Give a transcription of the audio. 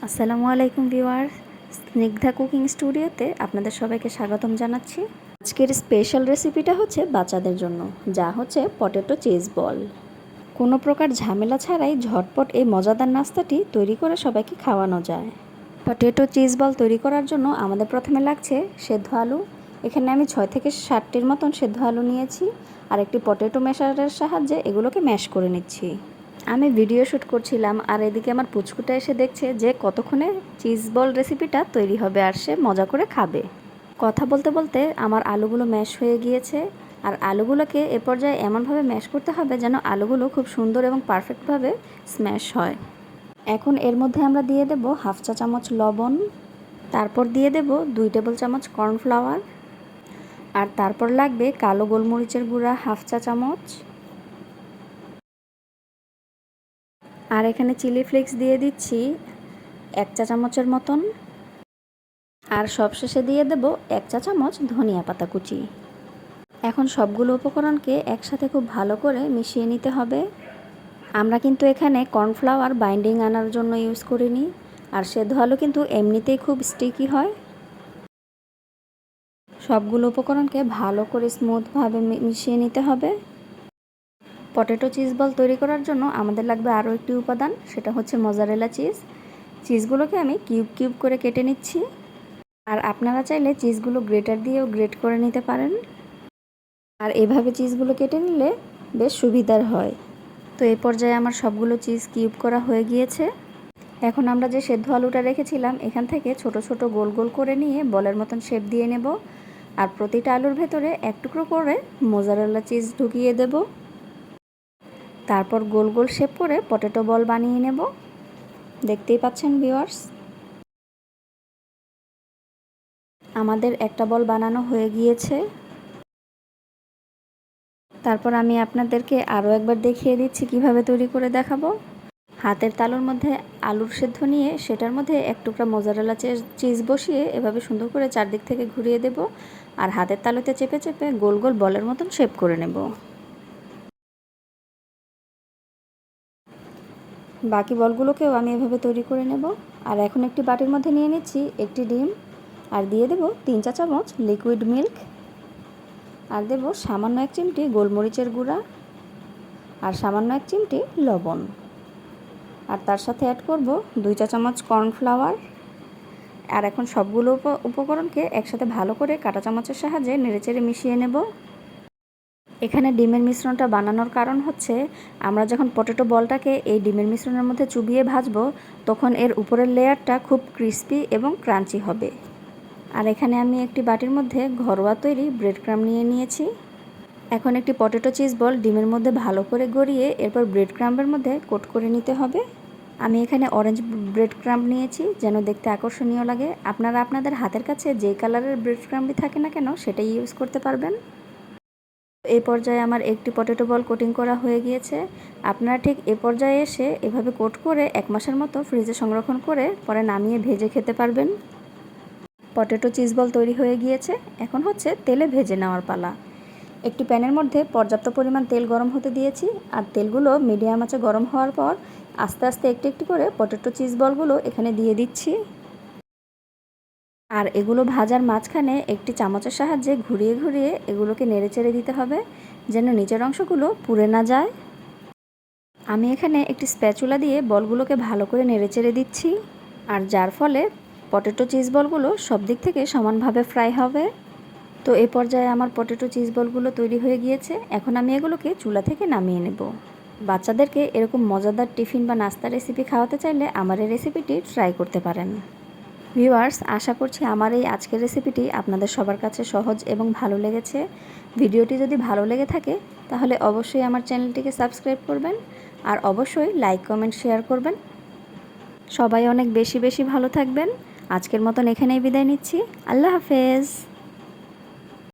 আসসালামু আলাইকুম viewers, Snigdha cooking স্টুডিওতে আপনাদের সবাইকে স্বাগতম জানাচ্ছি। আজকের স্পেশাল রেসিপিটা হচ্ছে বাচ্চাদের জন্য, যা হচ্ছে পটেটো চিজ বল। কোনো প্রকার ঝামেলা ছাড়াই ঝটপট এই মজাদার নাস্তাটি তৈরি করে সবাইকে খাওয়ানো যায়। পটেটো চিজ বল তৈরি করার জন্য আমাদের প্রথমে লাগছে সেদ্ধ আলু। এখানে আমি 6 থেকে 7টির মতন সেদ্ধ আলু নিয়েছি, আর একটি পটেটো ম্যাশারের সাহায্যে এগুলোকে ম্যাশ করে নিচ্ছি। আমি ভিডিও শ্যুট করছিলাম, আর এদিকে আমার পুচকুটা এসে দেখছে যে কতক্ষণে চিজ বল রেসিপিটা তৈরি হবে, আর সে মজা করে খাবে। কথা বলতে বলতে আমার আলুগুলো ম্যাশ হয়ে গিয়েছে, আর আলুগুলোকে এ পর্যায়ে এমনভাবে ম্যাশ করতে হবে যেন আলুগুলো খুব সুন্দর এবং পারফেক্টভাবে স্ম্যাশ হয়। এখন এর মধ্যে আমরা দিয়ে দেব 1/2 চা চামচ লবণ, তারপর দিয়ে দেব 2 টেবিল চামচ কর্নফ্লাওয়ার, আর তারপর লাগবে কালো গোলমরিচের গুঁড়া 1/2 চা চামচ, আর এখানে চিলি ফ্লেক্স দিয়ে দিচ্ছি 1 চা চামচের মতন, আর সবশেষে দিয়ে দেব 1 চা চামচ ধনিয়া পাতা কুচি। এখন সবগুলো উপকরণকে একসাথে খুব ভালো করে মিশিয়ে নিতে হবে। আমরা কিন্তু এখানে কর্নফ্লাওয়ার বাইন্ডিং আনার জন্য ইউজ করিনি, আর সেদ্ধ আলু কিন্তু এমনিতেই খুব স্টিকি হয়। সবগুলো উপকরণকে ভালো করে স্মুথভাবে মিশিয়ে নিতে হবে। পটেটো চিজ বল তৈরি করার জন্য আমাদের লাগবে আরও একটি উপাদান, সেটা হচ্ছে মোজারেলা চিজ। চিজগুলোকে আমি কিউব কিউব করে কেটে নিচ্ছি, আর আপনারা চাইলে চিজগুলো গ্রেটার দিয়েও গ্রেট করে নিতে পারেন, আর এভাবে চিজগুলো কেটে নিলে বেশ সুবিধার হয়। তো এই পর্যায়ে আমার সবগুলো চিজ কিউব করা হয়ে গিয়েছে। এখন আমরা যে সেদ্ধ আলুটা রেখেছিলাম এখান থেকে ছোট ছোট গোল গোল করে নিয়ে বলের মতন শেপ দিয়ে নেব, আর প্রতিটা আলুর ভেতরে এক টুকরো করে মোজারেলা চিজ ঢুকিয়ে দেব। তারপর গোল গোল শেপ করে পটেটো বল বানিয়ে নেব। দেখতেই পাচ্ছেন ভিউয়ার্স, আমাদের একটা বল বানানো হয়ে গিয়েছে। তারপর আমি আপনাদেরকে আরও একবার দেখিয়ে দিচ্ছি কিভাবে তৈরি করে দেখাবো। হাতের তালুর মধ্যে আলুর সেদ্ধ নিয়ে সেটার মধ্যে এক টুকরা মোজারেলা চিজ বসিয়ে এভাবে সুন্দর করে চারদিক থেকে ঘুরিয়ে দেব, আর হাতের তালুতে চেপে চেপে গোল গোল বলের মতন শেপ করে নেব। বাকি বলগুলোকেও আমি এভাবে তৈরি করে নেব। আর এখন একটি বাটির মধ্যে নিয়ে নিচ্ছি একটি ডিম, আর দিয়ে দেব 3 চা চামচ লিকুইড মিল্ক, আর দেব সামান্য 1 চিমটি গোলমরিচের গুঁড়া, আর সামান্য 1 চিমটি লবণ, আর তার সাথে অ্যাড করব 2 চা চামচ কর্নফ্লাওয়ার। আর এখন সবগুলো উপকরণকে একসাথে ভালো করে কাঁটা চামচের সাহায্যে নেড়েচেড়ে মিশিয়ে নেব। এখানে ডিমের মিশ্রণটা বানানোর কারণ হচ্ছে আমরা যখন পটেটো বলটাকে এই ডিমের মিশ্রণের মধ্যে চুবিয়ে ভাজবো, তখন এর উপরের লেয়ারটা খুব ক্রিস্পি এবং ক্রাঞ্চি হবে। আর এখানে আমি একটি বাটির মধ্যে ঘরোয়া তৈরি ব্রেড ক্রাম্ব নিয়ে নিয়েছি। এখন একটি পটেটো চিজ বল ডিমের মধ্যে ভালো করে গড়িয়ে এরপর ব্রেড ক্রাম্বের মধ্যে কোট করে নিতে হবে। আমি এখানে অরেঞ্জ ব্রেড ক্রাম্ব নিয়েছি যেন দেখতে আকর্ষণীয় লাগে। আপনারা আপনাদের হাতের কাছে যে কালারের ব্রেড ক্রাম্বই থাকে না কেন সেটাই ইউজ করতে পারবেন। এই পর্যায়ে আমার একটি পটেটো বল কোটিং করা হয়ে গিয়েছে। আপনারা ঠিক এ পর্যায়ে এসে এভাবে কোট করে 1 মাসের মতো ফ্রিজে সংরক্ষণ করে পরে নামিয়ে ভেজে খেতে পারবেন। পটেটো চিজ বল তৈরি হয়ে গিয়েছে, এখন হচ্ছে তেলে ভেজে নেওয়ার পালা। একটি প্যানের মধ্যে পর্যাপ্ত পরিমাণ তেল গরম হতে দিয়েছি, আর তেলগুলো মিডিয়াম আঁচে গরম হওয়ার পর আস্তে আস্তে একটি একটি করে পটেটো চিজ বলগুলো এখানে দিয়ে দিচ্ছি, আর এগুলো ভাজার মাঝখানে একটি চামচের সাহায্যে ঘুরিয়ে ঘুরিয়ে এগুলোকে নেড়েচেড়ে দিতে হবে যেন নিচের অংশগুলো পুড়ে না যায়। আমি এখানে একটি স্প্যাচুলা দিয়ে বলগুলোকে ভালো করে নেড়েচেড়ে দিচ্ছি, আর যার ফলে পটেটো চিজ বলগুলো সব দিক থেকে সমানভাবে ফ্রাই হবে। তো এই পর্যায়ে আমার পটেটো চিজ বলগুলো তৈরি হয়ে গিয়েছে। এখন আমি এগুলোকে চুলা থেকে নামিয়ে নেব। বাচ্চাদেরকে এরকম মজাদার টিফিন বা নাস্তা রেসিপি খাওয়াতে চাইলে আমার এই রেসিপিটি ট্রাই করতে পারেন। ভিউয়ার্স, আশা করছি আমার এই আজকের রেসিপিটি আপনাদের সবার কাছে সহজ এবং ভালো লেগেছে। ভিডিওটি যদি ভালো লেগে থাকে তাহলে অবশ্যই আমার চ্যানেলটিকে সাবস্ক্রাইব করবেন, আর অবশ্যই লাইক কমেন্ট শেয়ার করবেন। সবাই অনেক বেশি বেশি ভালো থাকবেন। আজকের মতন এখানেই বিদায় নিচ্ছি। আল্লাহ হাফেজ।